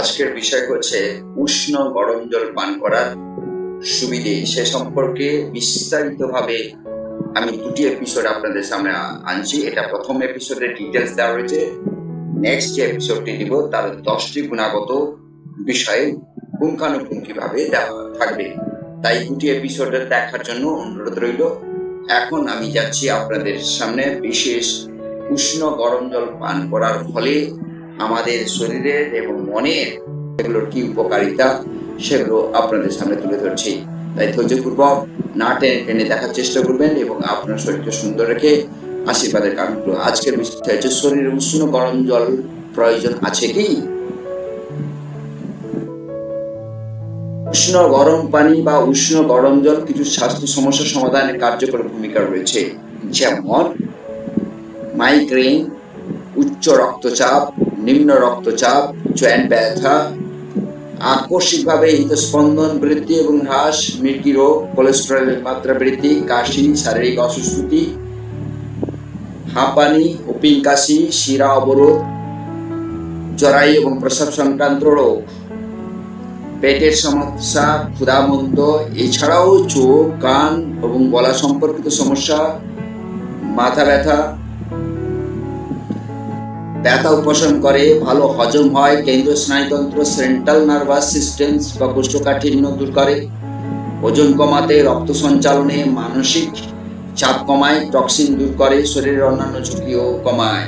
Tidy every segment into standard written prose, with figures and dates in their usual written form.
আজকের বিষয় হচ্ছে উষ্ণ গরম জল পান করার সুবিধে। সে সম্পর্কে বিস্তারিতভাবে আমি দুটি এপিসোড আপনাদের সামনে আনছি। এটা প্রথম এপিসোডের ডিটেলস দেওয়া রয়েছে। নেক্সট যে এপিসোডটি দিব তার 10টি গুণাগত বিষয়ে পুঙ্খানুপুঙ্খিভাবে দেওয়া থাকবে। তাই দুটি এপিসোডের দেখার জন্য অনুরোধ রইল। এখন আমি যাচ্ছি আপনাদের সামনে বিশেষ উষ্ণ গরম জল পান করার ফলে আমাদের শরীরের এবং মনের এগুলোর কি উপকারিতা সেগুলো আপনাদের সামনে তুলে ধরছি। তাই ধৈর্যপূর্বক না টেনে টেনে দেখার চেষ্টা করবেন এবং আপনার শরীরকে সুন্দর রেখে আশীর্বাদের কারণগুলো। আজকের বিষয় হচ্ছে শরীরে উষ্ণ গরম জল প্রয়োজন আছে কি। উষ্ণ গরম পানি বা উষ্ণ গরম জল কিছু স্বাস্থ্য সমস্যা সমাধানে কার্যকর ভূমিকা রয়েছে, যেমন মাইগ্রেন, উচ্চ রক্তচাপ, নিম্ন রক্তচাপ, জয়েন্ট ব্যথা, আকস্মিকভাবে হৃদস্পন্দন বৃদ্ধি এবং হ্রাস, মৃত্যু রোগ, কোলেস্টেরলের মাত্রা বৃদ্ধি, কাশি, শারীরিক অসুস্থতি, হাঁপানি ও পিঙ্কাশি, শিরা অবরোধ, জরায়ু এবং প্রস্রাব সংক্রান্ত রোগ, পেটের সমস্যা, ক্ষুধামন্দ, এছাড়াও চোখ, কান এবং গলা সম্পর্কিত সমস্যা, মাথা ব্যথা উপশম করে, ভালো হজম হয়, কেন্দ্রীয় স্নায়ুতন্ত্র সেন্ট্রাল নার্ভাস সিস্টেম বা কোষ্ঠকাঠিন্য দূর করে, ওজন কমাতে, রক্ত সঞ্চালনে, মানসিক চাপ কমায়, টক্সিন দূর করে, শরীরের অন্যান্য ঝুঁকিও কমায়।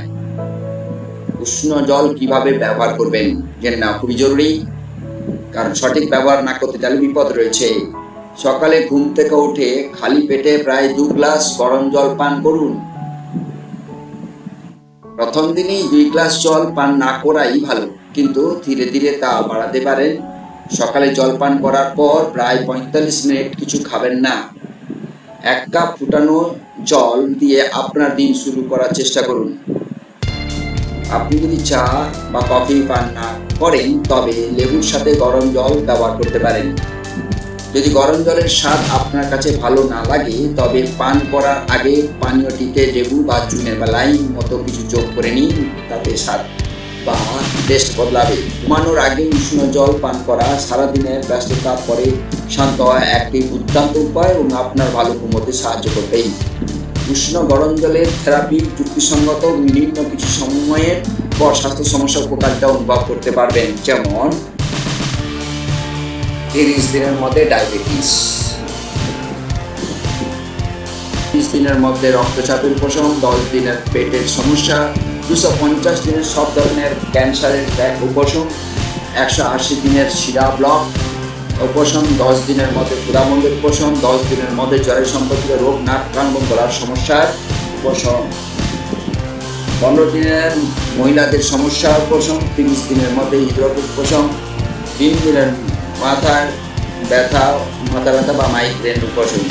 উষ্ণ জল কিভাবে ব্যবহার করবেন জেনে নেওয়া খুবই জরুরি, কারণ সঠিক ব্যবহার না করতে চাইলে বিপদ রয়েছে। সকালে ঘুম থেকে উঠে খালি পেটে প্রায় 2 গ্লাস গরম জল পান করুন। প্রথম দিনেই 2 গ্লাস জল পান না করাই ভালো, কিন্তু ধীরে ধীরে তা বাড়াতে পারেন। সকালে জল পান করার পর প্রায় 45 মিনিট কিছু খাবেন না। 1 কাপ ফুটানো জল দিয়ে আপনার দিন শুরু করার চেষ্টা করুন। আপনি যদি চা বা কফি পান না করেন তবে লেবুর সাথে গরম জল ব্যবহার করতে পারেন। যদি গরম জলের স্বাদ আপনার কাছে ভালো না লাগে তবে পান করার আগে পানীয়টিতে লেবু বা চুনের বা লাইম মতো কিছু যোগ করে নিন, তাতে স্বাদ বা টেস্ট বদলাবে। ঘুমানোর আগে উষ্ণ জল পান করা সারাদিনের ব্যস্ততার পরে শান্ত হওয়া একটি দুর্দান্ত উপায় এবং আপনার ভালো ঘুমোতে সাহায্য করবেই। উষ্ণ গরম জলের থেরাপি যুক্তিসঙ্গত নিম্ন কিছু সময়ের পর স্বাস্থ্য সমস্যা উপকারিতা অনুভব করতে পারবেন, যেমন 30 দিনের মধ্যে ডায়াবেটিস, 30 দিনের মধ্যে রক্তচাপের উপশম, 10 দিনের পেটের সমস্যা, 250 দিনের সব ধরনের ক্যান্সারের উপশম, 180 দিনের শিরা ব্লক উপশম, 10 দিনের মধ্যে ক্ষুধামন্দের উপশম, 10 দিনের মধ্যে জ্বরের সম্পর্কিত রোগ, নাক কান এবং গলার সমস্যার উপশম, 15 দিনের মহিলাদের সমস্যা উপশম, 30 দিনের মধ্যে হৃদরোগের উপশম, 3 দিনের মাথা ব্যথা বা মাইগ্রেন উপশম,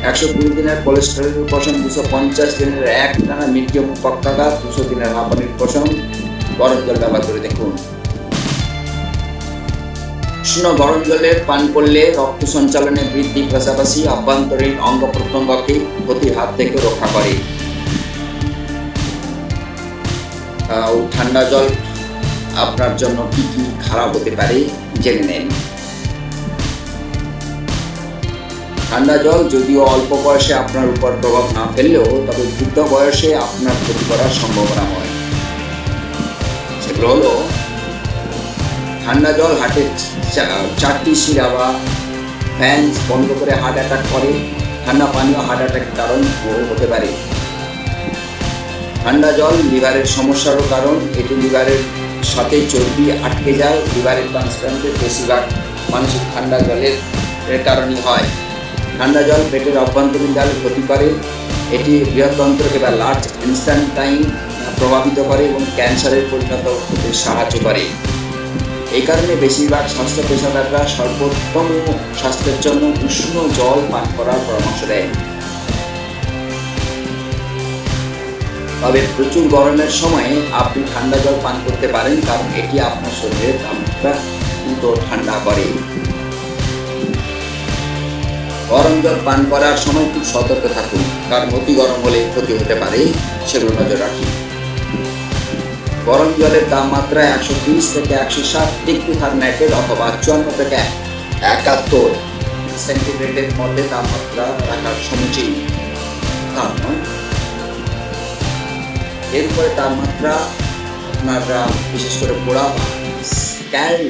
120 দিনের কোলেস্টেরল উপশম, 250 দিনের একটানা মৃত্যু এবং পক্ষাঘাত, 200 দিনের হাঁপানির উপশম। গরম জল ব্যবহার করে দেখুন। উষ্ণ গরম জলের পান করলে রক্ত সঞ্চালনে বৃদ্ধি, পাশাপাশি অভ্যন্তরীণ অঙ্গ প্রত্যঙ্গকে ক্ষতির হাত থেকে রক্ষা করে। ঠান্ডা জল আপনার জন্য কি কি খারাপ হতে পারে জেনে নেন। ঠান্ডা জল যদিও অল্প বয়সে আপনার উপর প্রভাব না ফেললেও তবে বৃদ্ধ বয়সে আপনার ক্ষতি করার সম্ভাবনা হয়। সেগুলো হলো, ঠান্ডা জল হার্টের 4টি শিরা বা ভ্যান্স বন্ধ করে হার্ট অ্যাটাক করে। ঠান্ডা পানীয় হার্ট অ্যাটাকের কারণ হতে পারে। ঠান্ডা জল লিভারের সমস্যারও কারণ, এটি লিভারের সাথে চর্বি আটকে যায়। লিভারের ট্রান্সপ্লান্টের বেশিরভাগ মানুষের ঠান্ডা জলের কারণেই হয়। ঠান্ডা জল পেটের অভ্যন্তরীণ জাল ক্ষতি করে, এটি বৃহত্তন্ত্রকে বা লার্জ ইনস্ট্যান্টাইন প্রভাবিত করে এবং ক্যান্সারের পরিণত হতে সাহায্য করে। এই কারণে বেশিরভাগ স্বাস্থ্য পেশাদাররা সর্বোত্তম স্বাস্থ্যের জন্য উষ্ণ জল পান করার পরামর্শ দেয়। তবে প্রচুর গরমের সময়ে আপনি ঠান্ডা জল পান করতে পারেন, কারণ এটি আপনার শরীরের তাপমাত্রা দ্রুত ঠান্ডা করে। গরম জল পান করার সময় খুব সতর্ক থাকুন, কারণ অতি গরম হলে ক্ষতি হতে পারে, সেগুলো নজর রাখুন। গরম জলের তাপমাত্রা 130 থেকে 160 ডিগ্রি ফারেনহাইটের অথবা 54 থেকে 71 সেন্টিগ্রেডের মধ্যে তাপমাত্রা রাখার সমীচীন। কারণ এরপরে তাপমাত্রা আপনারা বিশেষ করে পোড়া বা স্ক্যাল্ড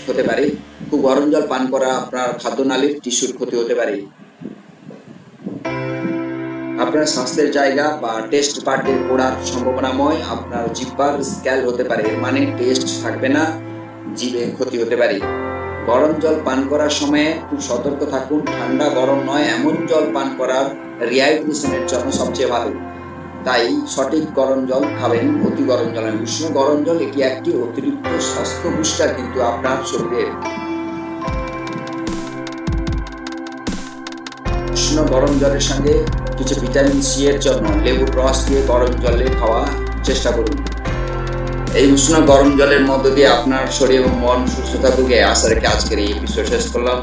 হতে পারে। খুব গরম জল পান করা আপনার খাদ্যনালীর টিস্যুর ক্ষতি হতে পারে। আপনার স্বাস্থ্যের জায়গা বা টেস্ট পার্টের পোড়ার সম্ভাবনাময়। আপনার জিহ্বার স্ক্যাল হতে পারে, এর মানে টেস্ট থাকবে না, জিভে ক্ষতি হতে পারে। গরম জল পান করার সময় খুব সতর্ক থাকুন। ঠান্ডা গরম নয় এমন জল পান করার রিহাইড্রেশনের জন্য সবচেয়ে ভালো। তাই সঠিক গরম জল খাবেন, অতি গরম জল নয়। উষ্ণ গরম জল এটি একটি অতিরিক্ত স্বাস্থ্য বুস্টার, কিন্তু আপনার শরীরের উষ্ণ গরম জলের সঙ্গে কিছু ভিটামিন সি এর জন্য লেবুর রস দিয়ে গরম জলে খাওয়া চেষ্টা করুন। এই উষ্ণ গরম জলের মধ্য দিয়ে আপনার শরীর এবং মন সুস্থ থাকুক, আশা রেখে আজকের এই এপিসোড শেষ করলাম।